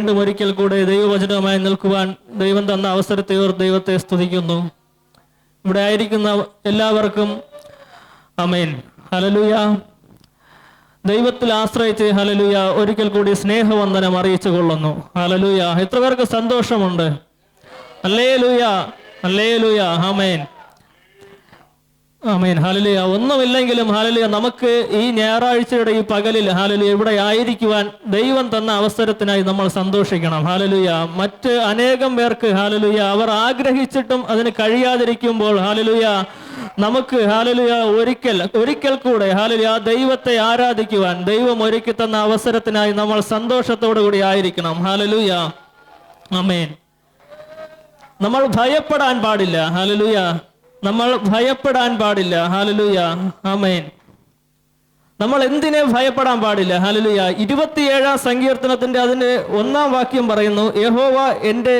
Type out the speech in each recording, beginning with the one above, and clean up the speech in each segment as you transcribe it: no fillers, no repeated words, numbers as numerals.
വീണ്ടും ഒരിക്കൽ കൂടെ ദൈവവചനവുമായി നിൽക്കുവാൻ ദൈവം തന്ന അവസരത്തെ ദൈവത്തെ സ്തുതിക്കുന്നു. ഇവിടെ ആയിരിക്കുന്ന എല്ലാവർക്കും ആമേൻ ഹല്ലേലൂയ, ദൈവത്തിൽ ആശ്രയിച്ച് ഹല്ലേലൂയ ഒരിക്കൽ കൂടി സ്നേഹവന്ദനം അറിയിച്ചു കൊള്ളുന്നു. ഹല്ലേലൂയ. എത്ര പേർക്ക് സന്തോഷമുണ്ട്? ഹല്ലേലൂയ, ഹല്ലേലൂയ, ആമേൻ, ആമേൻ, ഹല്ലേലൂയ. ഒന്നുമില്ലെങ്കിലും ഹല്ലേലൂയ നമുക്ക് ഈ ഞായറാഴ്ചയുടെ ഈ പകലിൽ ഹല്ലേലൂയ ഇവിടെ ആയിരിക്കുവാൻ ദൈവം തന്ന അവസരത്തിനായി നമ്മൾ സന്തോഷിക്കണം. ഹല്ലേലൂയ. മറ്റ് അനേകം പേർക്ക് ഹല്ലേലൂയ അവർ ആഗ്രഹിച്ചിട്ടും അതിന് കഴിയാതിരിക്കുമ്പോൾ ഹല്ലേലൂയ നമുക്ക് ഹല്ലേലൂയ ഒരിക്കൽ കൂടെ ഹല്ലേലൂയ ദൈവത്തെ ആരാധിക്കുവാൻ ദൈവം ഒരുക്കി തന്ന അവസരത്തിനായി നമ്മൾ സന്തോഷത്തോടു കൂടി ആയിരിക്കണം. ഹല്ലേലൂയ, ആമേൻ. നമ്മൾ ഭയപ്പെടാൻ പാടില്ല. ഹല്ലേലൂയ. നമ്മൾ ഭയപ്പെടാൻ പാടില്ല. ഹല്ലേലൂയ, ആമേൻ. നമ്മൾ എന്തിനെ ഭയപ്പെടാൻ പാടില്ല? ഹല്ലേലൂയ. 27-ാം സങ്കീർത്തനത്തിന്റെ അതിന്റെ 1-ാം വാക്യം പറയുന്നു, യഹോവ എൻ്റെ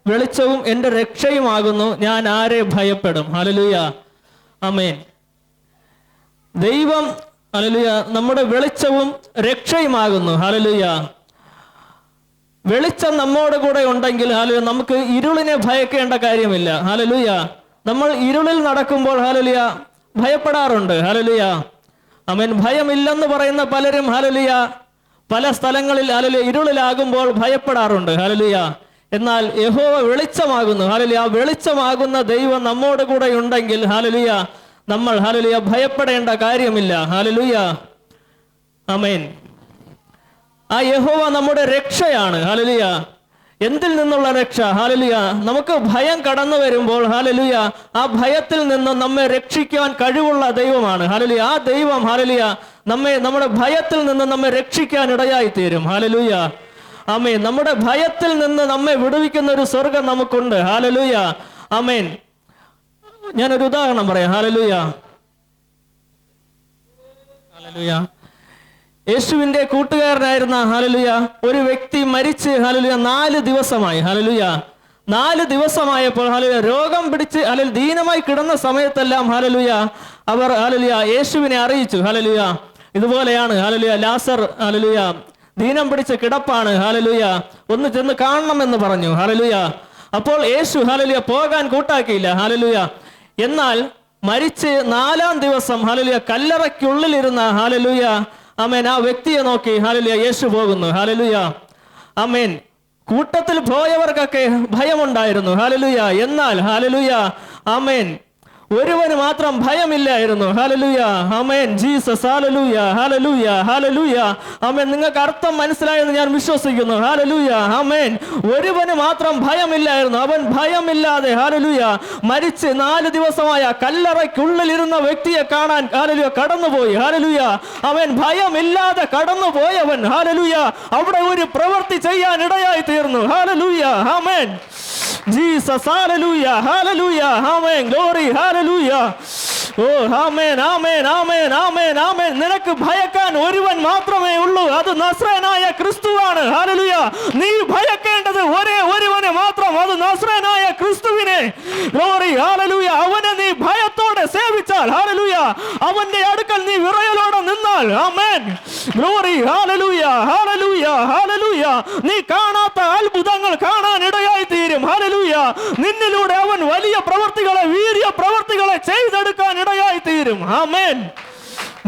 വെളിച്ചവും എൻ്റെ രക്ഷയുമാകുന്നു, ഞാൻ ആരെ ഭയപ്പെടും? ഹല്ലേലൂയ, ആമേൻ. ദൈവം ഹല്ലേലൂയ നമ്മുടെ വെളിച്ചവും രക്ഷയുമാകുന്നു. ഹല്ലേലൂയ. വെളിച്ചം നമ്മോട് കൂടെ ഉണ്ടെങ്കിൽ ഹല്ലേലൂയ നമുക്ക് ഇരുളിനെ ഭയക്കേണ്ട കാര്യമില്ല. ഹല്ലേലൂയ. നമ്മൾ ഇരുളിൽ നടക്കുമ്പോൾ ഹല്ലേലൂയ ഭയപ്പെടാറുണ്ട്. ഹല്ലേലൂയ, ആമേൻ. ഭയമില്ലെന്ന് പറയുന്ന പലരും ഹല്ലേലൂയ പല സ്ഥലങ്ങളിൽ ഹല്ലേലൂയ ഇരുളിലാകുമ്പോൾ ഭയപ്പെടാറുണ്ട്. ഹല്ലേലൂയ. എന്നാൽ യഹോവ വെളിച്ചമാകുന്നു. ഹല്ലേലൂയ. വെളിച്ചമാകുന്ന ദൈവം നമ്മോട് കൂടെ ഉണ്ടെങ്കിൽ ഹല്ലേലൂയ നമ്മൾ ഹല്ലേലൂയ ഭയപ്പെടേണ്ട കാര്യമില്ല. ഹല്ലേലൂയ, ആമേൻ. ആ യഹോവ നമ്മുടെ രക്ഷയാണ്. ഹല്ലേലൂയ. എന്തിൽ നിന്നുള്ള രക്ഷ? ഹല്ലേലൂയ. നമുക്ക് ഭയം കടന്നു വരുമ്പോൾ ഹല്ലേലൂയ ആ ഭയത്തിൽ നിന്ന് നമ്മെ രക്ഷിക്കാൻ കഴിവുള്ള ദൈവമാണ്. ഹല്ലേലൂയ. ആ ദൈവം ഹല്ലേലൂയ നമ്മുടെ ഭയത്തിൽ നിന്ന് നമ്മെ രക്ഷിക്കാൻ ഇടയായി തീരും. ഹല്ലേലൂയ, ആമേൻ. നമ്മുടെ ഭയത്തിൽ നിന്ന് നമ്മെ വിടുവിക്കുന്ന ഒരു സ്വർഗം നമുക്കുണ്ട്. ഹല്ലേലൂയ, ആമേൻ. ഞാനൊരു ഉദാഹരണം പറയാം. Hallelujah, hallelujah. യേശുവിന്റെ കൂട്ടുകാരനായിരുന്ന ഹല്ലേലൂയ ഒരു വ്യക്തി മരിച്ച് ഹല്ലേലൂയ 4 ദിവസമായി. ഹല്ലേലൂയ. 4 ദിവസമായപ്പോൾ ഹല്ലേലൂയ രോഗം പിടിച്ച് ഹല്ലേലൂയ ദീനമായി കിടന്ന സമയത്തെല്ലാം ഹല്ലേലൂയ അവർ ഹല്ലേലൂയ യേശുവിനെ അറിയിച്ചു. ഹല്ലേലൂയ ഇതുപോലെയാണ് ഹല്ലേലൂയ ലാസർ ഹല്ലേലൂയ ദീനം പിടിച്ച് കിടപ്പാണ്. ഹല്ലേലൂയ ഒന്ന് ചെന്ന് കാണണമെന്ന് പറഞ്ഞു. ഹല്ലേലൂയ. അപ്പോൾ യേശു ഹല്ലേലൂയ പോകാൻ കൂട്ടാക്കിയില്ല. ഹല്ലേലൂയ. എന്നാൽ മരിച്ച് 4-ാം ദിവസം ഹല്ലേലൂയ കല്ലറയ്ക്കുള്ളിലിരുന്ന ഹല്ലേലൂയ ആമേൻ ആ വ്യക്തിയെ നോക്കി ഹല്ലേലൂയ യേശു പോകുന്നു. ഹല്ലേലൂയ, ആമേൻ. കൂട്ടത്തിൽ പോയവർക്കൊക്കെ ഭയമുണ്ടായിരുന്നു. ഹല്ലേലൂയ. എന്നാൽ ഹല്ലേലൂയ, ആമേൻ, ഒരുവന് മാത്രം ഭയമില്ലായിരുന്നു. ഹല്ലേലൂയ, ആമേൻ, ജീസസ്. ഹല്ലേലൂയ, ഹല്ലേലൂയ, ഹല്ലേലൂയ, ആമേൻ. നിങ്ങൾക്ക് അർത്ഥം മനസ്സിലായെന്ന് ഞാൻ വിശ്വസിക്കുന്നു. ഹല്ലേലൂയ, ആമേൻ. ഒരുവന് മാത്രം ഭയമില്ലായിരുന്നു. അവൻ ഭയമില്ലാതെ ഹല്ലേലൂയ മരിച്ച് 4 ദിവസമായ കല്ലറയ്ക്കുള്ളിലിരുന്ന വ്യക്തിയെ കാണാൻ ഹല്ലേലൂയ കടന്നുപോയി. ഹല്ലേലൂയ, അവൻ ഭയമില്ലാതെ കടന്നുപോയവൻ ഹല്ലേലൂയ അവിടെ ഒരു പ്രവൃത്തി ചെയ്യാൻ ഇടയായി തീർന്നു. ഹല്ലേലൂയ, ആമേൻ, ജീസസ്. ഹല്ലേലൂയ, ഹല്ലേലൂയ, ആമേൻ, ഗ്ലോറി. ഹല്ലേലൂയ. ഓ ആമേൻ, ആമേൻ, ആമേൻ, ആമേൻ, ആമേൻ. നിനക്ക് ഭയക്കാൻ ഒരുവൻ മാത്രമേ ഉള്ളൂ, അത് നസ്രയനായ ക്രിസ്തുവാണ്. ഹല്ലേലൂയ. നീ ഭയക്കേണ്ടത് ഒരേ ഒരുവനെ മാത്രം, അത് നസ്രയനായ ക്രിസ്തുവിനെ. ഗ്ലോറി. ഹല്ലേലൂയ. അവനെ നീ ഭയത്തോടെ സേവിച്ചാൽ ഹല്ലേലൂയ അവന്റെ അടുക്കൽ നീ വിറയലോടെ നിന്നാൽ ആമേൻ, ഗ്ലോറി. ഹല്ലേലൂയ, ഹല്ലേലൂയ, ഹല്ലേലൂയ. നീ കാണാത്ത അത്ഭുതങ്ങൾ കാണാൻ ഇടയായി തീരും. ഹല്ലേലൂയ. നിന്നിലൂടെ അവൻ വലിയ പ്രവർത്തികളെ, വീര്യ പ്രവർത്തികളെ ചെയ്തെടുക്കാൻ ഇടയായി തീരും. ആമേൻ,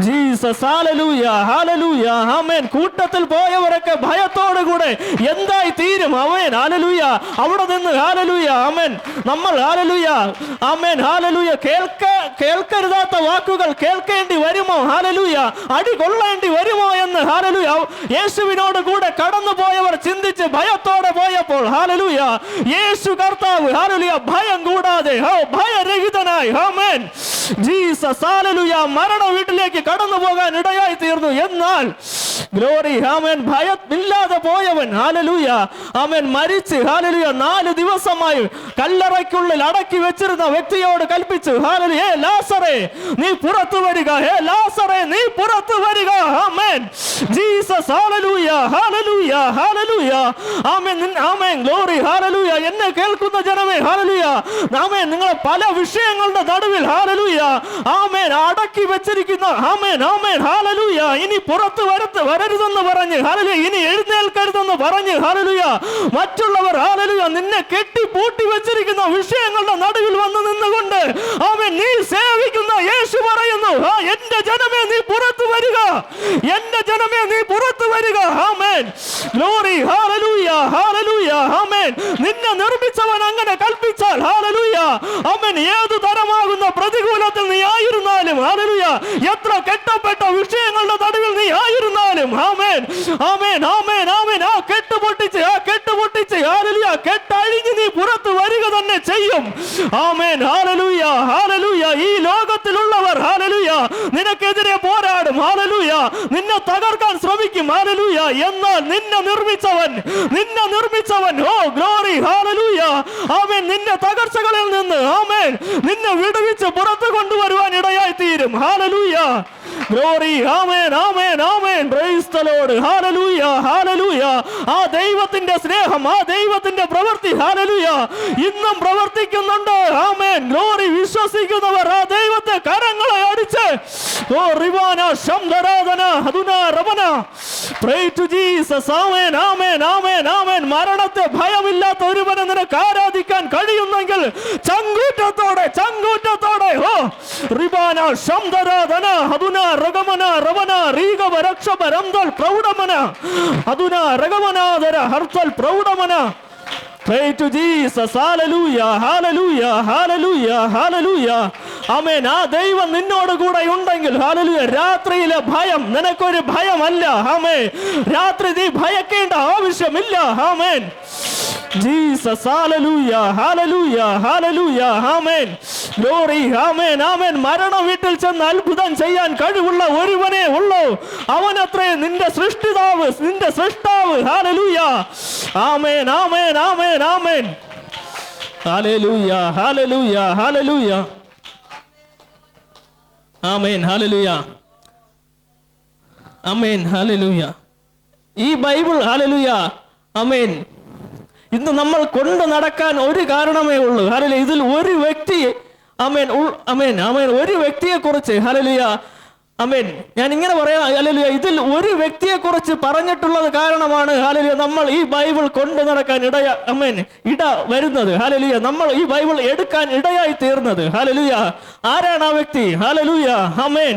ജീസസ്. ഹല്ലേലൂയ, ഹല്ലേലൂയ, ആമേൻ. കൂട്ടത്തിൽ പോയവരൊക്കെ ഭയത്തോടുകൂടെ എന്തായി തീരും? ആമേൻ, ഹല്ലേലൂയ. അവിടെ നിന്ന് ഹല്ലേലൂയ, ആമേൻ, നമ്മൾ ഹല്ലേലൂയ, ആമേൻ, ഹല്ലേലൂയ കേൾക്കരുതാത്ത വാക്കുകൾ കേൾക്കേണ്ടി വരുമോ? ഹല്ലേലൂയ. അടി കൊള്ളേണ്ടി വരുമോ എന്ന് ഹല്ലേലൂയ യേശുവിനോട് കൂടെ കടന്നു പോയവർ ചിന്തിച്ച് ഭയത്തോടെ പോയപ്പോൾ ഹല്ലേലൂയ യേശു കർത്താവ് ഹല്ലേലൂയ ഭയം കൂടാതെ ഭയരഹിതനായി ആമേൻ, ജീസസ്, ഹല്ലേലൂയ മരണ വീട്ടിലേക്ക് കടന്നു പോകാൻ ഇടയായി തീർന്നു. എന്നാൽ ഗ്ലോറി, ആമേൻ, ഭയമില്ലാതെ പോയവൻ ഹല്ലേലൂയ, ആമേൻ, മരിച്ച് ഹല്ലേലൂയ 4 ദിവസമായി കല്ലറയ്ക്കുള്ളിൽ അടക്കി വെച്ചിരുന്ന വ്യക്തിയോട് കൽപ്പിച്ചു, ഹല്ലേലൂയ, ലാസറേ നീ പുറത്തു വരിക, ലാസറേ നീ പുറത്തു വരിക. ആമേൻ, ആമേൻ. ജീസസ് ഹല്ലേലൂയ ഹല്ലേലൂയ ഹല്ലേലൂയ. ആമേൻ ആമേൻ ഗ്ലോറി ഹല്ലേലൂയ. എന്നെ കേൾക്കുന്ന ജനമേ ഹല്ലേലൂയ. ആമേൻ നിങ്ങളെ പല വിഷയങ്ങളുടെ നടുവിൽ ഹല്ലേലൂയ ആമേൻ അടക്കി വെച്ചിരിക്കുന്ന ആമേൻ ആമേൻ ഹല്ലേലൂയ ഇനി പുറത്ത് വരരുതെന്ന് പറഞ്ഞ് ഹല്ലേലൂയ ഇനി എഴുന്നേൽക്കരുതെന്ന് പറഞ്ഞ് ഹല്ലേലൂയ മറ്റുള്ളവർ ഹല്ലേലൂയ നിന്നെ കെട്ടി പൂട്ടി വെച്ചിരിക്കുന്ന വിഷയങ്ങളുടെ നടുവിൽ വന്ന് നിന്നുകൊണ്ട് ആമേൻ നീ സേവിക്കുന്ന യേശു പറയുന്നു, എന്റെ ജനമേ നീ പുറത്തു വരിക, എന്റെ ജനമേ നീ പുറത്തു വരിക. ആമേൻ ഗ്ലോറി ഹല്ലേലൂയ ഹല്ലേലൂയ. ആമേൻ നിന്നെ നിർമ്മിച്ചവൻ അങ്ങനെ കൽപ്പിച്ചാൽ ഹല്ലേലൂയ ആമേൻ ഏതു തരമാകുന്ന പ്രതികൂലത്തിൽ നീ ആയിരുന്നാലും ഹല്ലേലൂയ എത്ര കെട്ടപ്പെട്ട വിഷയങ്ങളുടെ നടുവിൽ നീ ആയിരുന്നാലും ആമേൻ ആമേൻ ആമേൻ ആമേൻ ആ കെട്ടുപൊട്ടിച്ച് ഹല്ലേലൂയ കെട്ടഴിഞ്ഞ് നീ പുറത്തു വരിക തന്നെ ചെയ്യും. ആമേൻ ഹല്ലേലൂയ ഹല്ലേലൂയ. ഈ ലോകത്തിലുള്ളവർ ഹല്ലേലൂയ നിനക്കെതിരെ പോരാടും ഹല്ലേലൂയ, നിന്നെ തകർക്കാൻ ശ്രമിക്കും ഹല്ലേലൂയ. എന്നാൽ നിന്നെ നിർമ്മിച്ചവൻ ഓ ഗ്ലോറി ഹല്ലേലൂയ ആമേൻ നിന്നെ തകർച്ചകളിൽ നിന്ന് ആമേൻ നിന്നെ വിടുവിച്ച് പുറത്തു കൊണ്ടുവരുവാൻ ഇടയായി തീരും. ഹല്ലേലൂയ ഗ്ലോറി ആമേൻ ആമേൻ ആമേൻ. പ്രൈസ് ദി ലോർഡ് ഹല്ലേലൂയ ഹല്ലേലൂയ. ആ ദൈവത്തിന്റെ സ്നേഹം, ആ ദൈവത്തിന്റെ പ്രവൃത്തി ഹല്ലേലൂയ ഇന്നും പ്രവർത്തിക്കുന്നുണ്ട്. ആമേൻ ഗ്ലോറി. വിശ്വസിക്കുന്നവർ ആ ദൈവത്തെ കരങ്ങളെ അടിച്ച് ഓ റിവാന ശംദരാധന അദുന റവന. Praise to Jesus. ആമേൻ ആമേൻ ആമേൻ ആമേൻ. മരണത്തെ ഭയമില്ലാത്ത ഒരുവനെ നിനക്ക് ആരാധിക്കാൻ കഴിയുന്നെങ്കിൽ ചങ്കൂറ്റത്തോടെ ഓ റിവാന ശംദരാധന അദുന റഗമന റവന റീഗവ രക്ഷപ രംദൽ പ്രൗഢമന അദുന റഗമനാദര ഹർത്തൽ പ്രൗഢമന. Pray to Jesus. Hallelujah, hallelujah, hallelujah, hallelujah. Amen. ആ ദൈവം നിന്നോട് കൂടെ ഉണ്ടെങ്കിൽ hallelujah രാത്രിയിലെ ഭയം നിനക്കൊരു ഭയമല്ല. ആമേൻ. രാത്രി നീ ഭയക്കേണ്ട ആവശ്യമില്ല. ആമേൻ. Jesus, hallelujah, hallelujah, hallelujah, amen. Glory, amen, amen. മരണ വീട്ടിൽ ചെന്ന് അത്ഭുതം ചെയ്യാൻ കഴിവുള്ള ഒരുവനേ ഉള്ളൂ. അവനത്രേ നിന്റെ സൃഷ്ടിതാവ്, നിന്റെ സൃഷ്ടാവ്. hallelujah, amen, amen, amen, amen. hallelujah, hallelujah, hallelujah, amen, hallelujah, amen, hallelujah. ഈ ബൈബിൾ hallelujah, amen, ഇന്ന് നമ്മൾ കൊണ്ട് നടക്കാൻ ഒരു കാരണമേ ഉള്ളൂ. ഹല്ലേലൂയ. ഇതിൽ ഒരു വ്യക്തി ആമേൻ ആമേൻ ആമേൻ ഒരു വ്യക്തിയെ കുറിച്ച് ഹല്ലേലൂയ ആമേൻ ഞാൻ ഇങ്ങനെ പറയാം. ഹല്ലേലൂയ. ഇതിൽ ഒരു വ്യക്തിയെ കുറിച്ച് പറഞ്ഞിട്ടുള്ളത് കാരണമാണ് ഹല്ലേലൂയ നമ്മൾ ഈ ബൈബിൾ കൊണ്ട് നടക്കാൻ ഇട വരുന്നത്. ഹല്ലേലൂയ. നമ്മൾ ഈ ബൈബിൾ എടുക്കാൻ ഇടയായി തീർന്നത്. ഹല്ലേലൂയ. ആരാണ് ആ വ്യക്തി? ഹല്ലേലൂയ. ആമേൻ.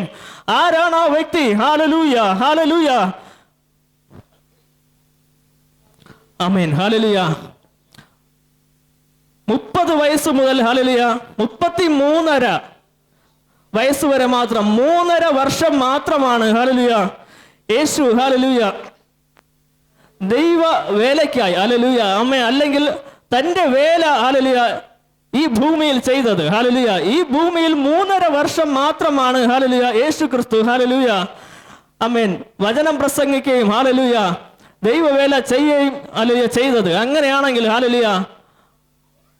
ആരാണ് ആ വ്യക്തി? ഹല്ലേലൂയ. ഹല്ലേലൂയ. ആമേൻ. ഹല്ലേലൂയ. 30 വയസ്സ് മുതൽ ഹല്ലേലൂയ 33.5 വയസ്സ് വരെ മാത്രം 3.5 വർഷം മാത്രമാണ് ഹല്ലേലൂയ യേശു ഹല്ലേലൂയ ദൈവ വേലയ്ക്കായി ഹല്ലേലൂയ ആമേൻ അല്ലെങ്കിൽ തന്റെ വേല ഹല്ലേലൂയ ഈ ഭൂമിയിൽ ചെയ്തത്. ഹല്ലേലൂയ. ഈ ഭൂമിയിൽ 3.5 വർഷം മാത്രമാണ് ഹല്ലേലൂയ യേശു ക്രിസ്തു ഹല്ലേലൂയ ആമേൻ വചനം പ്രസംഗിക്കുകയും ഹല്ലേലൂയ ദൈവവേല ചെയ്യുകയും ഹല്ലേലൂയ ചെയ്തത്. അങ്ങനെയാണെങ്കിൽ ഹല്ലേലൂയ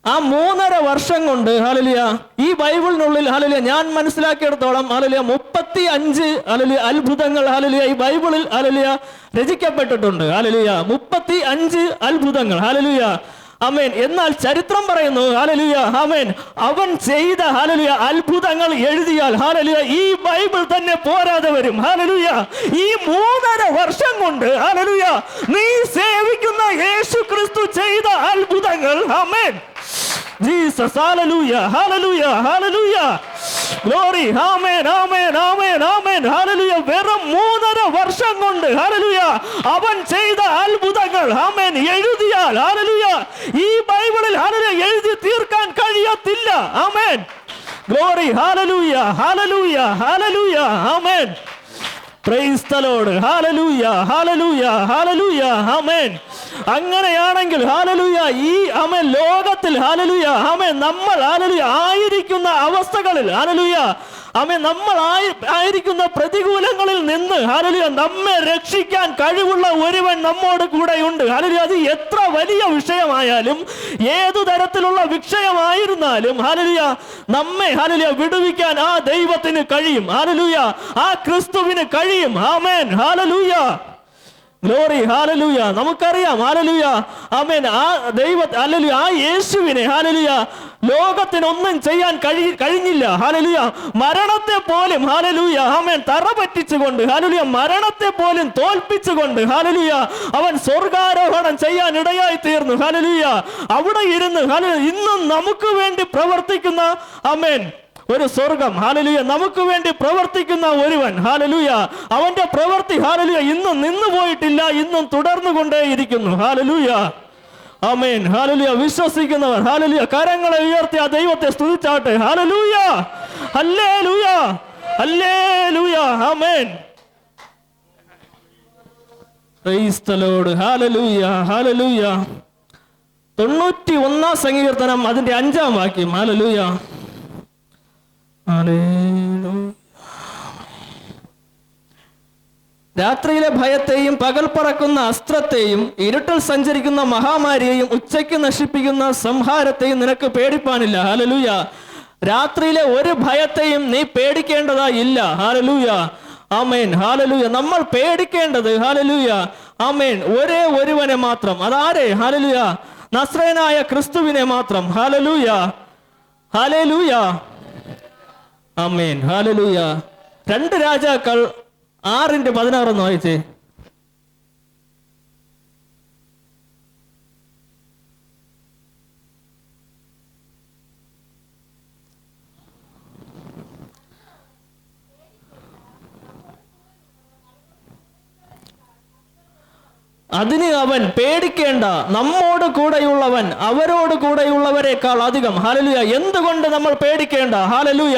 ആ 3.5 വർഷം കൊണ്ട് ഹല്ലേലൂയ ഈ ബൈബിളിനുള്ളിൽ ഹല്ലേലൂയ ഞാൻ മനസ്സിലാക്കിയിടത്തോളം ഹല്ലേലൂയ 35 ഹല്ലേലൂയ അത്ഭുതങ്ങൾ ഹല്ലേലൂയ ഈ ബൈബിളിൽ ഹല്ലേലൂയ രചിക്കപ്പെട്ടിട്ടുണ്ട്. ഹല്ലേലൂയ 35 അത്ഭുതങ്ങൾ. ഹല്ലേലൂയ. ആമേൻ. എന്നാൽ ചരിത്രം പറയുന്നു ഹല്ലേലൂയ ആമേൻ അവൻ ചെയ്ത ഹല്ലേലൂയ അത്ഭുതങ്ങൾ എഴുതിയാൽ ഹല്ലേലൂയ ഈ ബൈബിൾ തന്നെ പോരാതെ വരും. ഹല്ലേലൂയ. ഈ 3.5 വർഷം കൊണ്ട് ഹല്ലേലൂയ നീ സേവിക്കുന്ന യേശു ക്രിസ്തു ചെയ്ത അത്ഭുതങ്ങൾ ആമേൻ Jesus hallelujah hallelujah hallelujah glory amen amen amen amen hallelujah വെറും 3.5 വർഷം കൊണ്ട് hallelujah അവൻ ചെയ്ത അത്ഭുതങ്ങൾ ആമേൻ എഴുതിയാൽ hallelujah ഈ ബൈബിളിൽ hallelujah എഴുതി തീർക്കാൻ കഴിയത്തില്ല. ആമേൻ. glory hallelujah hallelujah hallelujah amen. Praise the Lord. Hallelujah hallelujah hallelujah amen. അങ്ങനെയാണെങ്കിൽ ഹല്ലേലൂയ ഈ ആമേൻ ലോകത്തിൽ ഹല്ലേലൂയ ആമേൻ നമ്മൾ ഹല്ലേലൂയ ആയിരിക്കുന്ന അവസ്ഥകളിൽ ഹല്ലേലൂയ നമ്മൾ ആയിരിക്കുന്ന പ്രതികൂലങ്ങളിൽ നിന്ന് ഹല്ലേലൂയ നമ്മെ രക്ഷിക്കാൻ കഴിവുള്ള ഒരുവൻ നമ്മോട് കൂടെയുണ്ട്. ഹല്ലേലൂയ, അത് എത്ര വലിയ വിഷയമായാലും ഏതു തരത്തിലുള്ള വിഷയമായിരുന്നാലും ഹല്ലേലൂയ നമ്മെ ഹല്ലേലൂയ വിടുവിക്കാൻ ആ ദൈവത്തിന് കഴിയും. ഹല്ലേലൂയ, ആ ക്രിസ്തുവിന് കഴിയും. ആമേൻ, ഹല്ലേലൂയ, ഗ്ലോറി, ഹല്ലേലൂയ. നമുക്കറിയാം ഹല്ലേലൂയ, ആമേൻ, ആ ഹല്ലേലൂയ, ആ യേശുവിനെ ഹല്ലേലൂയ ലോകത്തിനൊന്നും ചെയ്യാൻ കഴിഞ്ഞില്ല. ഹല്ലേലൂയ, മരണത്തെ പോലും ഹല്ലേലൂയ ആമേൻ തറ പറ്റിച്ചുകൊണ്ട് ഹല്ലേലൂയ മരണത്തെ പോലും തോൽപ്പിച്ചുകൊണ്ട് ഹല്ലേലൂയ അവൻ സ്വർഗാരോഹണം ചെയ്യാൻ ഇടയായി തീർന്നു. ഹല്ലേലൂയ, അവിടെ ഇരുന്ന് ഹല്ലേലൂയ ഇന്നും നമുക്ക് വേണ്ടി പ്രവർത്തിക്കുന്ന ആമേൻ ഒരു സ്വർഗം, ഹല്ലേലൂയ, നമുക്ക് വേണ്ടി പ്രവർത്തിക്കുന്ന ഒരുവൻ, ഹല്ലേലൂയ, അവന്റെ പ്രവൃത്തി ഹല്ലേലൂയ ഇന്നും നിന്നു പോയിട്ടില്ല, ഇന്നും തുടർന്നു കൊണ്ടേയിരിക്കുന്നു. ഹല്ലേലൂയ, ആമേൻ, ഹല്ലേലൂയ. വിശ്വസിക്കുന്നവർ ഹല്ലേലൂയ കരങ്ങളെ ഉയർത്തി ആ ദൈവത്തെ സ്തുതിച്ചാട്ടെ. ഹല്ലേലൂയ, ഹല്ലേലൂയ, ഹല്ലേലൂയ, ആമേൻ. Praise the Lord. ഹല്ലേലൂയ, ഹല്ലേലൂയ. 91 സങ്കീർത്തനം അതിന്റെ 5-ാം വാക്യം. ഹല്ലേലൂയ, രാത്രിയിലെ ഭയത്തെയും പകൽ പറക്കുന്ന അസ്ത്രത്തെയും ഇരുട്ടിൽ സഞ്ചരിക്കുന്ന മഹാമാരിയെയും ഉച്ചയ്ക്ക് നശിപ്പിക്കുന്ന സംഹാരത്തെയും നിനക്ക് പേടിപ്പാനില്ല. ഹല്ലേലൂയ, രാത്രിയിലെ ഒരു ഭയത്തെയും നീ പേടിക്കേണ്ടതായില്ല. ഹല്ലേലൂയ, ആമേൻ, ഹല്ലേലൂയ. നമ്മൾ പേടിക്കേണ്ടത് ഹല്ലേലൂയ ആമേൻ ഒരേ ഒരുവനെ മാത്രം. അതാരെ? ഹല്ലേലൂയ, നസ്രയനായ ക്രിസ്തുവിനെ മാത്രം. ഹല്ലേലൂയ, ഹല്ലേലൂയ, ആമേൻ, ഹല്ലേലൂയ. 2 രാജാക്കൾ 6:16 വായിച്ചേ. അതിന് അവൻ പേടിക്കേണ്ട, നമ്മോട് കൂടെയുള്ളവൻ അവരോട് കൂടെയുള്ളവരെക്കാൾ അധികം. ഹല്ലേലൂയ, എന്തുകൊണ്ട് നമ്മൾ പേടിക്കേണ്ട? ഹല്ലേലൂയ,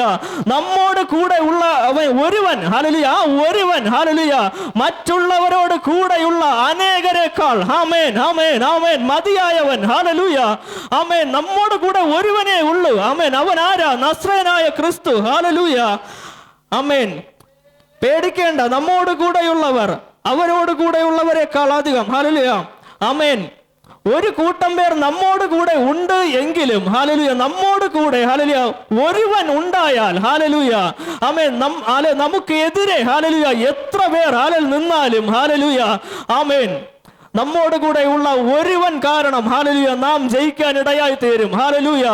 നമ്മോട് കൂടെ ഉള്ള അവൻ ഒരുവൻ, ഹല്ലേലൂയ, ആ ഒരുവൻ ഹല്ലേലൂയ മറ്റുള്ളവരോട് കൂടെയുള്ള അനേകരെക്കാൾ ആമേൻ, ആമേൻ, ആമേൻ മതിയായവൻ. ഹല്ലേലൂയ, ആമേൻ, നമ്മോട് കൂടെ ഒരുവനേ ഉള്ളൂ. ആമേൻ, അവൻ ആരാ? നസ്രയനായ ക്രിസ്തു. ഹല്ലേലൂയ, ആമേൻ. പേടിക്കേണ്ട, നമ്മോട് കൂടെയുള്ളവർ അവരോട് കൂടെയുള്ളവരെക്കാൾ അധികം. ഹല്ലേലൂയ, ആമേൻ. ഒരു കൂട്ടം പേർ നമ്മോട് കൂടെ ഉണ്ട് എങ്കിലും ഹല്ലേലൂയ നമ്മോട് കൂടെ ഹല്ലേലൂയ ഒരുവൻ ഉണ്ടായാൽ ഹല്ലേലൂയ ആമേൻ നമുക്ക് എതിരെ ഹല്ലേലൂയ എത്ര പേർ നിന്നാലും ഹല്ലേലൂയ ആമേൻ നമ്മോട് കൂടെ ഉള്ള ഒരുവൻ കാരണം ഹല്ലേലൂയ നാം ജയിക്കാൻ ഇടയായി തീരും. ഹല്ലേലൂയ,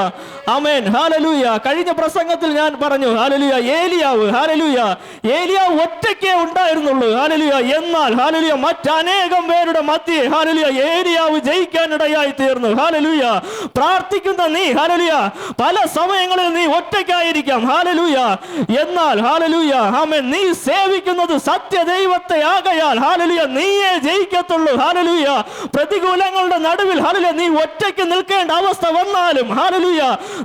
ആമേൻ, ഹല്ലേലൂയ. കഴിഞ്ഞ പ്രസംഗത്തിൽ ഞാൻ പറഞ്ഞു ഹല്ലേലൂയ ഏലിയാവ് ഒറ്റയ്ക്കേ ഉണ്ടായിരുന്നുള്ളൂ. ഹല്ലേലൂയ, എന്നാൽ ഹല്ലേലൂയ മറ്റനേകം പേരുടെ മധ്യേ ഹല്ലേലൂയ ഏലിയാവ് ജയിക്കാൻ ഇടയായി തീർന്നു. ഹല്ലേലൂയ, പ്രാർത്ഥിക്കുന്ന നീ ഹല്ലേലൂയ പല സമയങ്ങളിൽ നീ ഒറ്റയ്ക്കായിരിക്കാം. ഹല്ലേലൂയ, എന്നാൽ ഹല്ലേലൂയ ആമേൻ നീ സേവിക്കുന്നത് സത്യദൈവത്തെ ആകയാൽ ഹല്ലേലൂയ നീയേ ജയിക്കത്തുള്ളൂ. ഹല്ലേലൂയ, പ്രതികൂലങ്ങളുടെ നടുവിൽ ഹല്ലേലൂയ നീ ഒറ്റയ്ക്ക് നിൽക്കേണ്ട അവസ്ഥ വന്നാലും ഹല്ലേലൂയ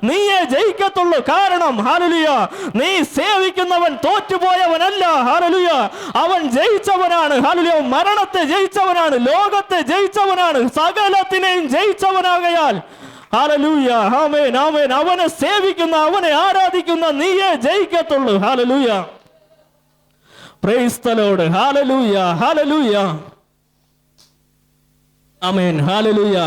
നീയേ ജയിക്കത്തുള്ളൂ. കാരണം ഹല്ലേലൂയ നീ സേവിക്കുന്നവൻ തോറ്റുപോയവനല്ല. ഹല്ലേലൂയ, അവൻ ജയിച്ചവനാണ്. ഹല്ലേലൂയ, മരണത്തെ ജയിച്ചവനാണ്, ലോകത്തെ ജയിച്ചവനാണ്, സകലത്തിനെയും ജയിച്ചവനാകയാൽ ഹല്ലേലൂയ, ആമേൻ, ആമേൻ. അവനെ സേവിക്കുന്ന അവനെ ആരാധിക്കുന്ന നീയേ ജയിക്കത്തുള്ളൂ. ഹല്ലേലൂയ, പ്രൈസ് ദി ലോർഡ്. ഹല്ലേലൂയ, ഹല്ലേലൂയ, ആമേൻ, ഹല്ലേലൂയ,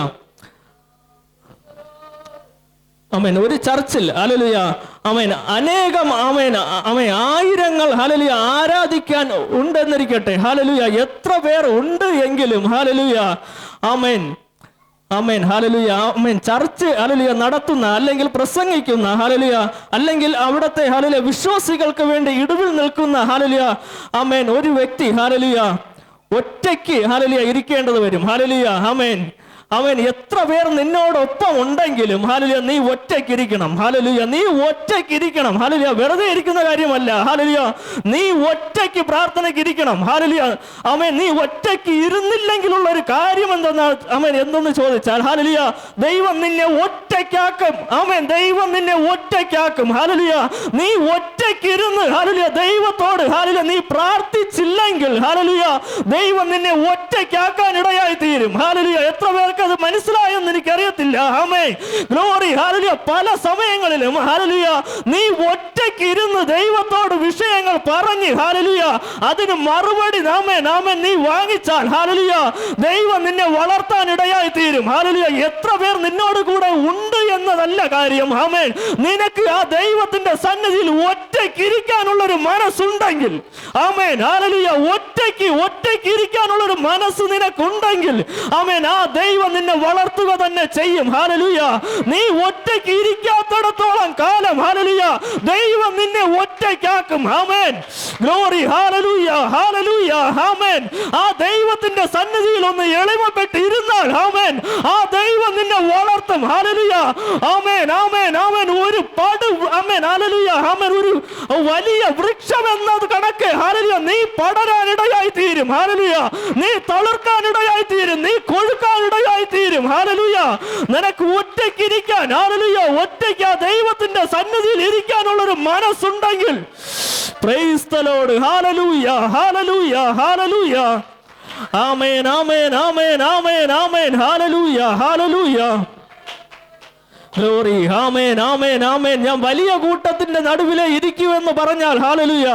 ആമേൻ. ഒരു ചർച്ചിൽ ഹല്ലേലൂയ ആമേൻ അനേകം ആമേൻ ആമേൻ ആയിരങ്ങൾ ഹല്ലേലൂയ ആരാധിക്കാൻ ഉണ്ടെന്നിരിക്കട്ടെ. ഹല്ലേലൂയ, എത്ര പേർ ഉണ്ട് എങ്കിലും ഹല്ലേലൂയ ആമേൻ, ആമേൻ, ഹല്ലേലൂയ, ആമേൻ. ചർച്ച് ഹല്ലേലൂയ നടത്തുന്ന അല്ലെങ്കിൽ പ്രസംഗിക്കുന്ന ഹല്ലേലൂയ അല്ലെങ്കിൽ അവിടുത്തെ ഹല്ലേലൂയ വിശ്വാസികൾക്ക് വേണ്ടി ഇടവിൽ നിൽക്കുന്ന ഹല്ലേലൂയ ആമേൻ ഒരു വ്യക്തി ഹല്ലേലൂയ ഒറ്റയ്ക്ക് ഹല്ലേലൂയ ഇരിക്കേണ്ടത് വരും. ഹല്ലേലൂയ, ആമേൻ, അവൻ എത്ര പേർ നിന്നോടൊപ്പം ഉണ്ടെങ്കിലും ഹല്ലേലൂയ നീ ഒറ്റയ്ക്കിരിക്കണം. ഹല്ലേലൂയ, നീ ഒറ്റയ്ക്കിരിക്കണം. ഹല്ലേലൂയ, വെറുതെ ഇരിക്കുന്ന കാര്യമല്ല. ഹല്ലേലൂയ, നീ ഒറ്റയ്ക്ക് പ്രാർത്ഥനയ്ക്ക് ഇരിക്കണം. ഹല്ലേലൂയ, ആമേൻ. നീ ഒറ്റയ്ക്ക് ഇരുന്നില്ലെങ്കിലുള്ള ഒരു കാര്യം എന്തെന്ന് ചോദിച്ചാൽ ഹല്ലേലൂയ ദൈവം നിന്നെ ഒറ്റയ്ക്കാക്കും. ആമേൻ, ദൈവം നിന്നെ ഒറ്റയ്ക്കാക്കും. ഹല്ലേലൂയ, നീ ഒറ്റയ്ക്കിരുന്ന് ഹല്ലേലൂയ ദൈവത്തോട് ഹല്ലേലൂയ നീ പ്രാർത്ഥിച്ചില്ലെങ്കിൽ ഹല്ലേലൂയ ദൈവം നിന്നെ ഒറ്റയ്ക്കാക്കാൻ ഇടയായി തീരും. ഹല്ലേലൂയ, എത്ര പേർക്ക് നിനക്കത് മനസ്സിലായെന്ന് എനിക്കറിയത്തില്ല. ആമേൻ, ഗ്ലോറി, ഹല്ലേലൂയ. പല സമയങ്ങളിലും ഹല്ലേലൂയ നീ ഒറ്റയ്ക്ക് ഇരുന്ന് ദൈവത്തോട് വിഷയങ്ങൾ പറഞ്ഞ് ഹല്ലേലൂയ അതിന് മറുപടി ആമേൻ ആമേൻ നീ വാങ്ങിച്ചാൽ ഹല്ലേലൂയ ദൈവം നിന്നെ വളർത്താൻ ഇടയായി തീരും. ഹല്ലേലൂയ. എത്ര പേർ നിന്നോട് കൂടെ ഉണ്ട് എന്നതല്ല കാര്യം. ആമേൻ, നിനക്ക് ആ ദൈവത്തിന്റെ സന്നിധിയിൽ ഒറ്റയ്ക്ക് ഇരിക്കാനുള്ളൊരു മനസ്സുണ്ടെങ്കിൽ, ആമേൻ ഹല്ലേലൂയ, ഒറ്റയ്ക്ക് ഇരിക്കാനുള്ളൊരു മനസ്സ് നിനക്കുണ്ടെങ്കിൽ, ആമേൻ, ആ ദൈവം നിന്നെ വളർത്തുക തന്നെ ചെയ്യും. ഹല്ലേലൂയ. നീ ഒറ്റയ്ക്ക് ഇരിക്കാത്തിടത്തോളം കാലം ഹല്ലേലൂയ ദൈവം നിന്നെ ഒറ്റയ്ക്കാക്കും. ആമേൻ, ഗ്ലോറി, ഹല്ലേലൂയ, ഹല്ലേലൂയ. ആമേൻ, ആ ദൈവത്തിന്റെ സന്നിധിയിൽ ഒന്ന് എളിമപ്പെട്ട് ഇരുന്നാൽ ആമേൻ ആ ദൈവം നിന്നെ വളർത്തും. ഹല്ലേലൂയ. ആമേൻ, ആമേൻ, ആമേൻ. ഒരു പടു ആമേൻ ഹല്ലേലൂയ ആമേൻ ഒരു വലിയ വൃക്ഷം എന്നത് കണക്ക് ഹല്ലേലൂയ നീ പടരാനിടയായി തീരും. ഹല്ലേലൂയ. നീ തളിർക്കാനിടയായി തീരും. നീ കൊഴുക്കാനിടയായി തീരും. ഹല്ലേലൂയ. നിനക്ക് ഒറ്റയ്ക്ക് ഇരിക്കാൻ ഹല്ലേലൂയ ഒറ്റയ്ക്ക് ആ ദൈവത്തിന്റെ സന്നിധിയിൽ ഇരിക്കാനുള്ളൊരു മനസ്സുണ്ടെങ്കിൽ, പ്രൈസ് ദി ലോർഡ്, ഹല്ലേലൂയ, ഹല്ലേലൂയ, ഹല്ലേലൂയ. ആമേൻ, ആമേൻ, ആമേൻ, ആമേൻ, ആമേൻ, ഹല്ലേലൂയ, ഹല്ലേലൂയ. ഗ്ലോറി, ആമേൻ, ആമേൻ, ആമേൻ. ഞാൻ വലിയ കൂട്ടത്തിന്റെ നടുവിലെ ഇരിക്കുമെന്ന് പറഞ്ഞാൽ ഹല്ലേലൂയ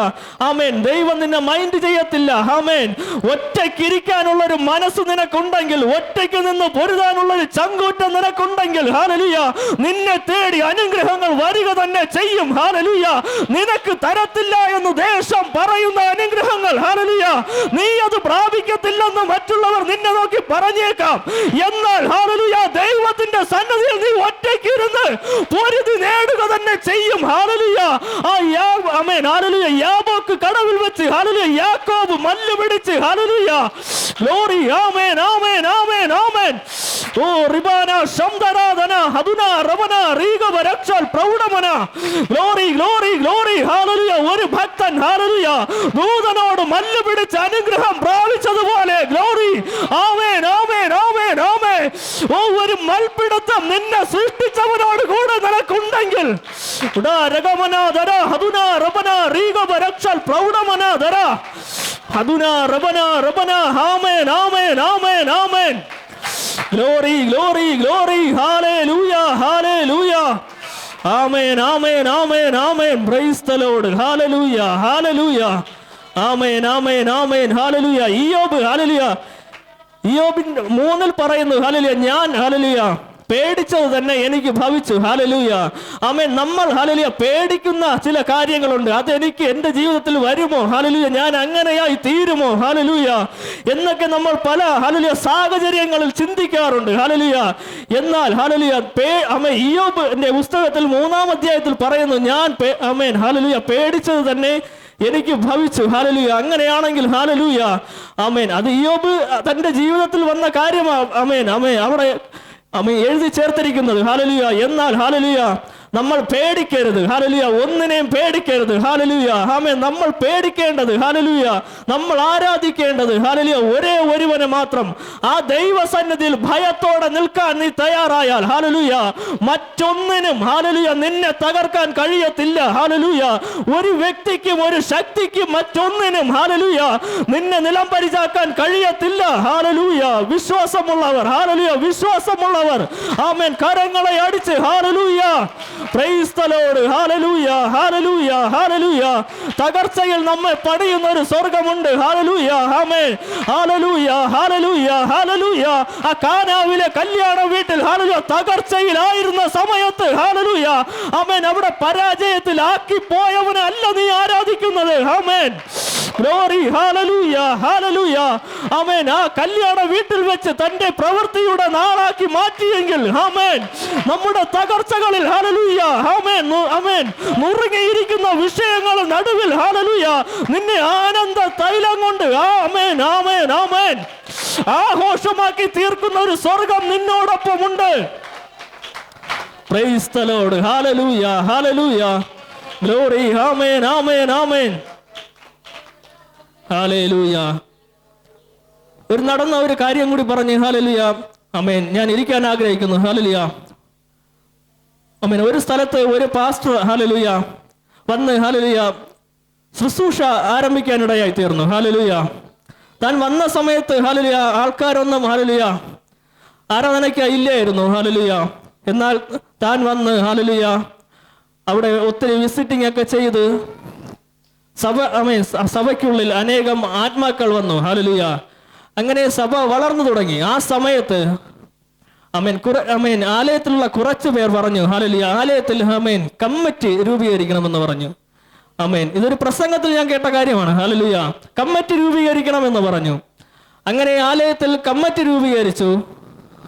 ആമേൻ ദൈവം നിന്നെ മൈൻഡ് ചെയ്യത്തില്ല. ആമേൻ, ഒറ്റയ്ക്ക് ഇരിക്കാനുള്ളൊരു മനസ്സ് നിനക്കുണ്ടെങ്കിൽ, ഒറ്റയ്ക്ക് നിന്ന് പൊരുതാനുള്ളൊരു ചങ്കൂറ്റം നിനക്കുണ്ടെങ്കിൽ ഹല്ലേലൂയ നിന്നെ തേടി അനുഗ്രഹങ്ങൾ വരിക തന്നെ ചെയ്യും. ഹല്ലേലൂയ. നിനക്ക് തരത്തില്ല എന്ന് ദേശം പറയുന്ന അനുഗ്രഹങ്ങൾ ഹല്ലേലൂയ നീ അത് പ്രാപിക്കത്തില്ലെന്ന് മറ്റുള്ളവർ നിന്നെ നോക്കി പറഞ്ഞേക്കാം. എന്നാൽ ഹല്ലേലൂയ ദൈവത്തിന്റെ സന്നിധിയിൽ നീ ഒറ്റയ്ക്ക് പൊരുതി നേടുക തന്നെ ചെയ്യും. ഹല്ലേലൂയ. ആമേൻ, ഹല്ലേലൂയ. യാബോക്ക് കടവിൽ വെച്ച് ഹല്ലേലൂയ യാക്കോബ് മല്ല് പിടിച്ച് ഹല്ലേലൂയ ഗ്ലോറി, ആമേൻ, ആമേൻ, ആമേൻ, ആമേൻ. ഓ റിബാന ശംദരാധന ഹദുന റവന റീഗവ രക്ഷൽ പ്രൗഢമന. Glory, glory, glory. ഹല്ലേലൂയ. ഒരു ഭക്തൻ ഹല്ലേലൂയ ദൂതനോട് മല്ല് പിടിച്ച് അനുഗ്രഹം പ്രാപിച്ചതുപോലെ ഗ്ലോറി, ആമേൻ, ആമേൻ, ആമേൻ, ആമേൻ. ഓ ഒരു മൽപിടുത്തം നിന്നെ സൃഷ്ടിച്ചവനോട് കൂടെ നിനക്കുണ്ടെങ്കിൽ ഹദുന റബന റീഗവ രക്ഷൽ പ്രൗഢമന ധര ഹദുന റബന റബന. ആമേൻ, ആമേൻ, ആമേൻ, ആമേൻ. Glory, glory, glory. ഹല്ലേലൂയ, ഹല്ലേലൂയ. ആമേൻ, ആമേൻ, ആമേൻ, ആമേൻ. Praise the Lord. ഹല്ലേലൂയ, ഹല്ലേലൂയ. ആമേൻ, ആമേൻ, ആമേൻ. ഹല്ലേലൂയ. ഇയ്യോബ് ഹല്ലേലൂയ ഇയ്യോബിന്റെ 3 പറയുന്നു ഹല്ലേലൂയ ഞാൻ ഹല്ലേലൂയ പേടിച്ചത് തന്നെ എനിക്ക് ഭവിച്ചു. ഹല്ലേലൂയ. ആമേൻ. നമ്മൾ ഹല്ലേലൂയ പേടിക്കുന്ന ചില കാര്യങ്ങളുണ്ട്. അതെനിക്ക് എൻ്റെ ജീവിതത്തിൽ വരുമോ? ഹല്ലേലൂയ. ഞാൻ അങ്ങനെയായി തീരുമോ? ഹല്ലേലൂയ എന്നൊക്കെ നമ്മൾ പല ഹല്ലേലൂയ സാഹചര്യങ്ങളിൽ ചിന്തിക്കാറുണ്ട്. ഹല്ലേലൂയ. എന്നാൽ ഹല്ലേലൂയ ആമേൻ ഇയ്യോബിന്റെ പുസ്തകത്തിൽ 3-ാം അധ്യായത്തിൽ പറയുന്നു ഞാൻ ആമേൻ ഹല്ലേലൂയ പേടിച്ചത് തന്നെ എനിക്ക് ഭവിച്ചു. ഹല്ലേലൂയ. അങ്ങനെയാണെങ്കിൽ ഹല്ലേലൂയ ആമേൻ അത് ഇയ്യോബ് തന്റെ ജീവിതത്തിൽ വന്ന കാര്യമാണ്. ആമേൻ, ആമേൻ അവിടെ എഴുതി ചേർത്തിരിക്കുന്നത്. ഹല്ലേലൂയ. എന്നാൽ ഹല്ലേലൂയ നമ്മൾ പേടിക്കരുത്. ഹല്ലേലൂയ. ഒന്നിനെയും പേടിക്കരുത്. ഹല്ലേലൂയ. ആമേൻ. നമ്മൾ പേടിക്കേണ്ടത് ഹല്ലേലൂയ നമ്മൾ ആരാധിക്കേണ്ടത് ഹല്ലേലൂയ ഒരേ ഒരുവനെ മാത്രം. ആ ദൈവസന്നിധിയിൽ ഭയത്തോടെ നിൽക്കാൻ നീ തയ്യാറായാൽ ഹല്ലേലൂയ മറ്റൊന്നിനും ഹല്ലേലൂയ നിന്നെ തകർക്കാൻ കഴിയത്തില്ല. ഹല്ലേലൂയ. ഒരു വ്യക്തിക്കും ഒരു ശക്തിക്കും മറ്റൊന്നിനും ഹല്ലേലൂയ നിന്നെ നിലംപരിചാക്കാൻ കഴിയത്തില്ല. ഹല്ലേലൂയ. വിശ്വാസമുള്ളവർ ഹല്ലേലൂയ വിശ്വാസമുള്ളവർ ആമേൻ കരങ്ങളെ അടിച്ച് ഹല്ലേലൂയ പ്രൈസ് ദി ലോർഡ്. ഹല്ലേലൂയ, ഹല്ലേലൂയ, ഹല്ലേലൂയ. തകർച്ചയിൽ നമ്മെ പണിയുന്ന ഒരു സ്വർഗ്ഗമുണ്ട്. ഹല്ലേലൂയ, ആമേൻ, ഹല്ലേലൂയ, ഹല്ലേലൂയ, ഹല്ലേലൂയ. ആ കാനാവിലെ കല്യാണ വീട്ടിൽ ഹല്ലേലൂയ തകർച്ചയിലായിരുന്ന സമയത്ത് ഹല്ലേലൂയ ആമേൻ അവിടെ പരാജയത്തിൽ ആക്കി പോയവനല്ല നീ ആരാധിക്കുന്നത്. ആമേൻ, ഗ്ലോറി, ഹല്ലേലൂയ, ഹല്ലേലൂയ. ആമേൻ ആ കല്യാണ വീട്ടിൽ വെച്ച് തന്റെ പ്രവൃത്തിയുടെ നാളാക്കി മാറ്റിയെങ്കിൽ ആമേൻ നമ്മുടെ തകർച്ചകളിൽ ഹല്ലേലൂയ ആമേൻ ആമേൻ മുറുകിയിരിക്കുന്ന വിഷയങ്ങൾ നടുവിൽ ഹല്ലേലൂയ നിന്നെ ആനന്ദ തൈലം കൊണ്ട് ആമേൻ ആമേൻ ആമേൻ ആഘോഷമാക്കി തീർക്കുന്ന ഒരു സ്വർഗം നിന്നോടൊപ്പമുണ്ട്. Praise the Lord. ഹല്ലേലൂയ, ഹല്ലേലൂയ, ഗ്ലോറി, ആമേൻ, ആമേൻ, ആമേൻ, ഹല്ലേലൂയ. ഒരു നടന്ന ഒരു കാര്യം കൂടി പറഞ്ഞു. ഹല്ലേലൂയ, ആമേൻ. ഞാൻ ഇരിക്കാൻ ആഗ്രഹിക്കുന്നു. ഹല്ലേലൂയ, ആമേൻ. ഒരു സ്ഥലത്ത് ഒരു പാസ്റ്റർ ഹല്ലേലൂയ വന്ന് ഹല്ലേലൂയ ശുശ്രൂഷ ആരംഭിക്കാനിടയായി തീർന്നു. ഹല്ലേലൂയ. താൻ വന്ന സമയത്ത് ഹല്ലേലൂയ ആൾക്കാരൊന്നും ഹല്ലേലൂയ ആരാധനയ്ക്ക് ഇല്ലായിരുന്നു. ഹല്ലേലൂയ. എന്നാൽ താൻ വന്ന് ഹല്ലേലൂയ അവിടെ ഒത്തിരി വിസിറ്റിംഗ് ഒക്കെ ചെയ്ത് സഭയ്ക്കുള്ളിൽ അനേകം ആത്മാക്കൾ വന്നു. ഹല്ലേലൂയ. അങ്ങനെ സഭ വളർന്നു തുടങ്ങി. ആ സമയത്ത് ആലയത്തിലുള്ള കുറച്ചു പേർ പറഞ്ഞു, ഹല്ലേലൂയ, ആലയത്തിൽ കമ്മിറ്റി രൂപീകരിക്കണമെന്ന് പറഞ്ഞു. ഇതൊരു പ്രസംഗത്തിൽ ഞാൻ കേട്ട കാര്യമാണ്. ഹല്ലേലൂയ. കമ്മിറ്റി രൂപീകരിക്കണമെന്ന് പറഞ്ഞു. അങ്ങനെ ആലയത്തിൽ കമ്മിറ്റി രൂപീകരിച്ചു.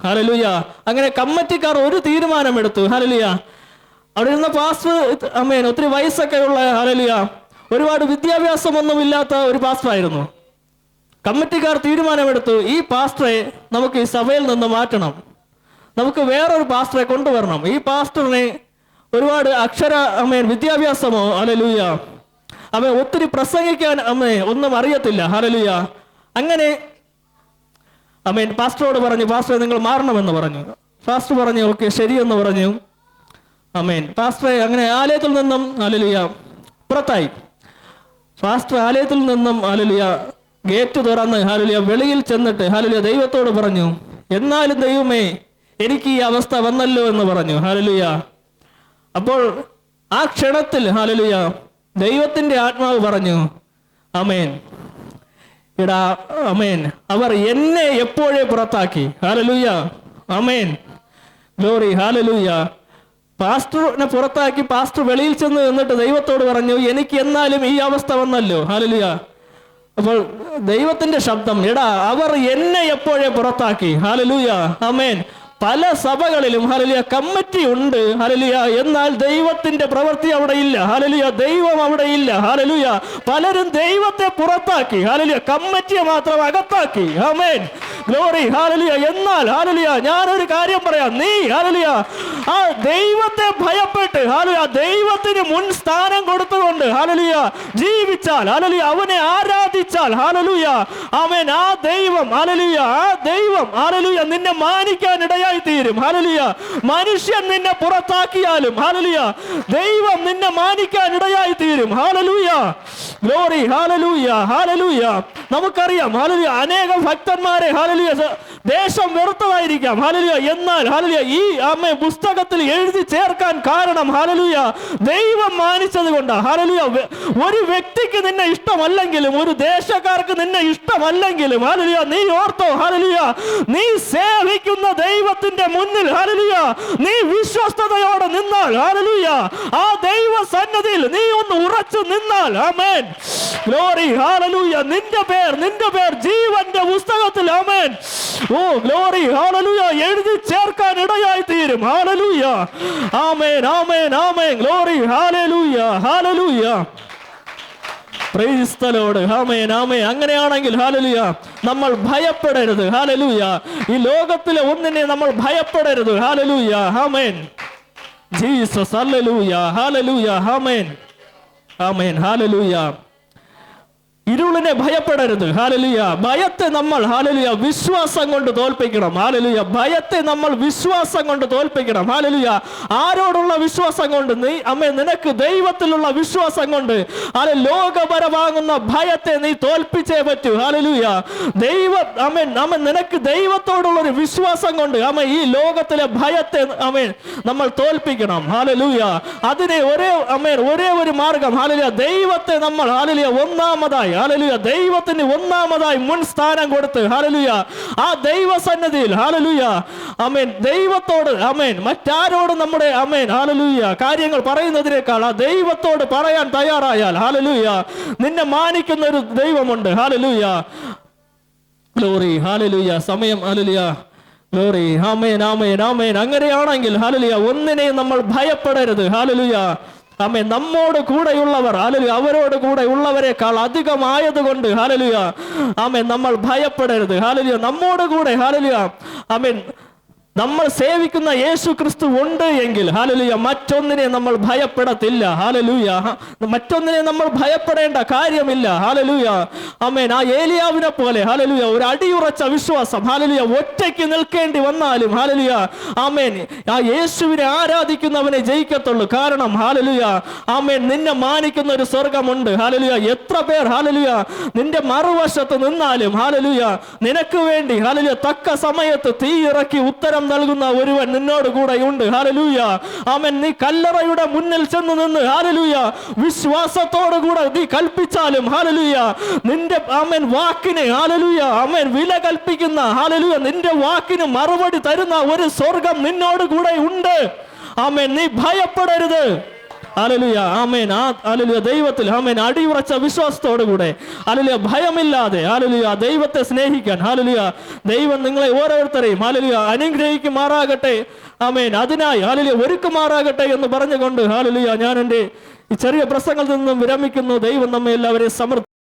ഹല്ലേലൂയ. അങ്ങനെ കമ്മിറ്റിക്കാർ ഒരു തീരുമാനമെടുത്തു. ഹല്ലേലൂയ. അവിടെ ഇരുന്ന പാസ്റ്റർ ഒത്തിരി വയസ്സൊക്കെ ഉള്ള, ഹല്ലേലൂയ, ഒരുപാട് വിദ്യാഭ്യാസമൊന്നുമില്ലാത്ത ഒരു പാസ്റ്ററായിരുന്നു. കമ്മിറ്റിക്കാർ തീരുമാനമെടുത്തു, ഈ പാസ്റ്ററെ നമുക്ക് ഈ സഭയിൽ നിന്ന് മാറ്റണം, നമുക്ക് വേറൊരു പാസ്റ്ററെ കൊണ്ടുവരണം. ഈ പാസ്റ്ററിനെ ഒരുപാട് വിദ്യാഭ്യാസമോ, ഹല്ലേലൂയ, ഒത്തിരി പ്രസംഗിക്കാൻ ഒന്നും അറിയത്തില്ല. ഹല്ലേലൂയ. അങ്ങനെ പാസ്റ്ററോട് പറഞ്ഞു, പാസ്റ്ററെ നിങ്ങൾ മാറണമെന്ന് പറഞ്ഞു. പാസ്റ്റർ പറഞ്ഞു, ഓക്കെ ശരിയെന്ന് പറഞ്ഞു. പാസ്റ്ററെ അങ്ങനെ ആലയത്തിൽ നിന്നും, ഹല്ലേലൂയ, പുറത്തായി. പാസ്റ്റർ ആലയത്തിൽ നിന്നും, ഹല്ലേലൂയ, ഗേറ്റ് തുറന്ന്, ഹല്ലേലൂയ, വെളിയിൽ ചെന്നിട്ട്, ഹല്ലേലൂയ, ദൈവത്തോട് പറഞ്ഞു, എന്നാലും ദൈവമേ എനിക്ക് ഈ അവസ്ഥ വന്നല്ലോ എന്ന് പറഞ്ഞു. ഹല്ലേലൂയ. അപ്പോൾ ആ ക്ഷണത്തിൽ, ഹല്ലേലൂയ, ദൈവത്തിന്റെ ആത്മാവ് പറഞ്ഞു, എടാ, അവർ എന്നെ എപ്പോഴേ പുറത്താക്കി. ഹല്ലേലൂയ. ഗ്ലോറി. ഹല്ലേലൂയ. പാസ്റ്ററിനെ പുറത്താക്കി. പാസ്റ്റർ വെളിയിൽ ചെന്ന് നിന്നിട്ട് ദൈവത്തോട് പറഞ്ഞു, എനിക്ക് എന്നാലും ഈ അവസ്ഥ വന്നല്ലോ. ഹല്ലേലൂയ. അപ്പോൾ ദൈവത്തിന്റെ ശബ്ദം, എടാ, അവർ എന്നെ എപ്പോഴേ പുറത്താക്കി. ഹല്ലേലൂയ. പല സഭകളിലും, ഹല്ലേലൂയ, കമ്മിറ്റി ഉണ്ട്. ഹല്ലേലൂയ. എന്നാൽ ദൈവത്തിന്റെ പ്രവൃത്തി അവിടെ ഇല്ല. ഹല്ലേലൂയ. ദൈവം അവിടെ ഇല്ല. ഹല്ലേലൂയ. പലരും ദൈവത്തെ പുറത്താക്കി. ഹല്ലേലൂയ. കമ്മിറ്റിയെ മാത്രം അകത്താക്കി. ഗ്ലോറി. ഹല്ലേലൂയ. എന്നാൽ, ഹല്ലേലൂയ, ഞാനൊരു കാര്യം പറയാം. നീ, ഹല്ലേലൂയ, ആ ദൈവത്തെ ഭയപ്പെട്ട്, ഹല്ലേലൂയ, ദൈവത്തിന് മുൻ സ്ഥാനം കൊടുത്തുകൊണ്ട്, ഹല്ലേലൂയ, ജീവിച്ചാൽ, ഹല്ലേലൂയ, അവനെ ആരാധിച്ചാൽ, ഹല്ലേലൂയ, ആ ദൈവം, ഹല്ലേലൂയ, ആ ദൈവം, ഹല്ലേലൂയ, നിന്നെ മാനിക്കാൻ ഇടയായി തീരും. ഹല്ലേലൂയ. മനുഷ്യൻ നിന്നെ പുറത്താക്കിയാലും, ഹല്ലേലൂയ, ദൈവം നിന്നെ മാനിക്കാൻ ഇടയായി തീരും. ഹല്ലേലൂയ. ഗ്ലോറി. ഹല്ലേലൂയ. ഹല്ലേലൂയ. നമുക്കറിയാം, ഹല്ലേലൂയ, അനേകം ഭക്തന്മാരെ, ഹല്ലേലൂയ, ദേശം വെറുത്തതായിരിക്കാം. ഹല്ലേലൂയ. എന്നാൽ, ഹല്ലേലൂയ, ഈ പുസ്തകത്തിൽ എഴുതി ചേർക്കാൻ കാരണം, ഹല്ലേലൂയ, ദൈവം മാനിച്ചത് കൊണ്ടാണ്. ഹല്ലേലൂയ. ഒരു വ്യക്തിക്ക് നിന്നെ ഇഷ്ടമല്ലെങ്കിലും, ഒരു ദേശക്കാർക്ക് നിന്നെ ഇഷ്ടമല്ലെങ്കിലും, ഹല്ലേലൂയ, നീ ഓർത്തോ, ഹല്ലേലൂയ, നീ സേവിക്കുന്ന ദൈവത്തിന്റെ മുന്നിൽ, ഹല്ലേലൂയ, നീ വിശ്വസ്തയോടെ നിന്നാൽ, ഹല്ലേലൂയ, ആ ദൈവ സന്നിധിയിൽ നീ ഒന്ന് ഉറച്ചു നിന്നാൽ, ആമേൻ, ഗ്ലോറി. ഹല്ലേലൂയ, നിന്റെ പേർ ജീവന്റെ പുസ്തകത്തിൽ, ആമേൻ, ഓ ഗ്ലോറി, ഹല്ലേലൂയ, എഴുതി ചേർക്കാൻ ഇടയായി തീരും. ഹല്ലേലൂയ. ആമേൻ, ആമേൻ, ആമേൻ, ഗ്ലോറി. ഹല്ലേലൂയ. ഹല്ലേലൂയ. Praise the Lord. ആമേൻ, ആമേൻ. അങ്ങനെയാണെങ്കിൽ, ഹല്ലേലൂയ, നമ്മൾ ഭയപ്പെടരുത്. ഹല്ലേലൂയ. ഈ ലോകത്തിലെ ഒന്നിനെ നമ്മൾ ഭയപ്പെടരുത്. ഹല്ലേലൂയ. ആമേൻ. ജീസസ്. ഹല്ലേലൂയ. ഹല്ലേലൂയ. ആമേൻ. ആമേൻ. ഹല്ലേലൂയ. ഇരുളിനെ ഭയപ്പെടരുത്. ഹല്ലേലൂയ. ഭയത്തെ നമ്മൾ, ഹല്ലേലൂയ, വിശ്വാസം കൊണ്ട് തോൽപ്പിക്കണം. ഹല്ലേലൂയ. ഭയത്തെ നമ്മൾ വിശ്വാസം കൊണ്ട് തോൽപ്പിക്കണം. ഹല്ലേലൂയ. ആരോടുള്ള വിശ്വാസം കൊണ്ട്? നീ, നിനക്ക് ദൈവത്തിലുള്ള വിശ്വാസം കൊണ്ട്, ലോകപരമാകുന്ന ഭയത്തെ നീ തോൽപ്പിച്ചേ പറ്റൂ. ഹല്ലേലൂയ. നിനക്ക് ദൈവത്തോടുള്ള ഒരു വിശ്വാസം കൊണ്ട്, ഈ ലോകത്തിലെ ഭയത്തെ, നമ്മൾ തോൽപ്പിക്കണം. ഹല്ലേലൂയ. അതിനെ ഒരേ ഒരു മാർഗം, ഹല്ലേലൂയ, ദൈവത്തെ നമ്മൾ, ഹല്ലേലൂയ, ഒന്നാമതായി, ഹല്ലേലൂയ, ദൈവത്തിന് ഒന്നാമതായി മുൻ സ്ഥാനം കൊടുത്ത്, ഹല്ലേലൂയ, ആ ദൈവസന്നിധിയിൽ, ഹല്ലേലൂയ, ദൈവത്തോട്, മറ്റാരോട് നമ്മുടെ, ഹല്ലേലൂയ, കാര്യങ്ങൾ പറയുന്നതിനേക്കാൾ ആ ദൈവത്തോട് പറയാൻ തയ്യാറായാൽ, ഹല്ലേലൂയ, നിന്നെ മാനിക്കുന്ന ഒരു ദൈവമുണ്ട്. ഹല്ലേലൂയ. ഗ്ലോറി. ഹല്ലേലൂയ. സമയം, ഹല്ലേലൂയ, ഗ്ലോറി. ആമേൻ, ആമേൻ, ആമേൻ. അങ്ങനെയാണെങ്കിൽ, ഹല്ലേലൂയ, ഒന്നിനെയും നമ്മൾ ഭയപ്പെടരുത്. ഹല്ലേലൂയ. നമ്മോട് കൂടെയുള്ളവർ, ഹല്ലേലൂയ, അവരോട് കൂടെ ഉള്ളവരെക്കാൾ അധികമായതുകൊണ്ട്, ഹല്ലേലൂയ, നമ്മൾ ഭയപ്പെടരുത്. ഹല്ലേലൂയ. നമ്മോട് കൂടെ, ഹല്ലേലൂയ, നമ്മൾ സേവിക്കുന്ന യേശു ക്രിസ്തു ഉണ്ട് എങ്കിൽ ഹല്ലേലൂയ മറ്റൊന്നിനെ നമ്മൾ ഭയപ്പെടത്തില്ല. ഹല്ലേലൂയ മറ്റൊന്നിനെ നമ്മൾ ഭയപ്പെടേണ്ട കാര്യമില്ല. ഹല്ലേലൂയ ആമേൻ. ആ ഏലിയാവിനെ പോലെ ഹല്ലേലൂയ ഒരു അടിയുറച്ച വിശ്വാസം. ഹല്ലേലൂയ ഒറ്റയ്ക്ക് നിൽക്കേണ്ടി വന്നാലും ഹല്ലേലൂയ ആമേൻ ആ യേശുവിനെ ആരാധിക്കുന്നവനെ ജയിക്കത്തുള്ളൂ. കാരണം ഹല്ലേലൂയ ആമേൻ നിന്നെ മാനിക്കുന്ന ഒരു സ്വർഗമുണ്ട്. ഹല്ലേലൂയ എത്ര പേർ ഹല്ലേലൂയ നിന്റെ മറുവശത്ത് നിന്നാലും ഹല്ലേലൂയ നിനക്ക് വേണ്ടി ഹല്ലേലൂയ തക്ക സമയത്ത് തീ ഇറക്കി ഉത്തരം നൽകുന്ന ഒരുവൻ നിന്നോട് കൂടെ ഉണ്ട്. ഹല്ലേലൂയ ആമേൻ. നീ കല്ലറയുടെ മുന്നിൽ ചെന്ന് നിന്ന് ഹല്ലേലൂയ വിശ്വാസത്തോടു കൂടെ നീ കൽപ്പിച്ചാലും ഹല്ലേലൂയ നിന്റെ ആമേൻ വാക്കിന് ഹല്ലേലൂയ ആമേൻ വില കൽപ്പിക്കുന്ന ഹല്ലേലൂയ നിന്റെ വാക്കിന് മറുപടി തരുന്ന ഒരു സ്വർഗം നിന്നോട് കൂടെ ഉണ്ട്. ആമേൻ. നീ ഭയപ്പെടരുത്. ഹല്ലേലൂയ ആമേൻ. ഹല്ലേലൂയ ദൈവത്തിൽ ആമേൻ അടിയുറച്ച വിശ്വാസത്തോടു കൂടെ ഹല്ലേലൂയ ഭയമില്ലാതെ ഹല്ലേലൂയ ദൈവത്തെ സ്നേഹിക്കാൻ ഹല്ലേലൂയ ദൈവം നിങ്ങളെ ഓരോരുത്തരെയും ഹല്ലേലൂയ അനുഗ്രഹിക്കുമാറാകട്ടെ. ആമേൻ. അതിനായി ഹല്ലേലൂയ ഒരുക്കുമാറാകട്ടെ എന്ന് പറഞ്ഞുകൊണ്ട് ഹല്ലേലൂയ ഞാൻ എൻ്റെ ഈ ചെറിയ പ്രസംഗത്തിൽ നിന്നും വിരമിക്കുന്നു. ദൈവം നമ്മെ എല്ലാവരെയും സമൃദ്ധി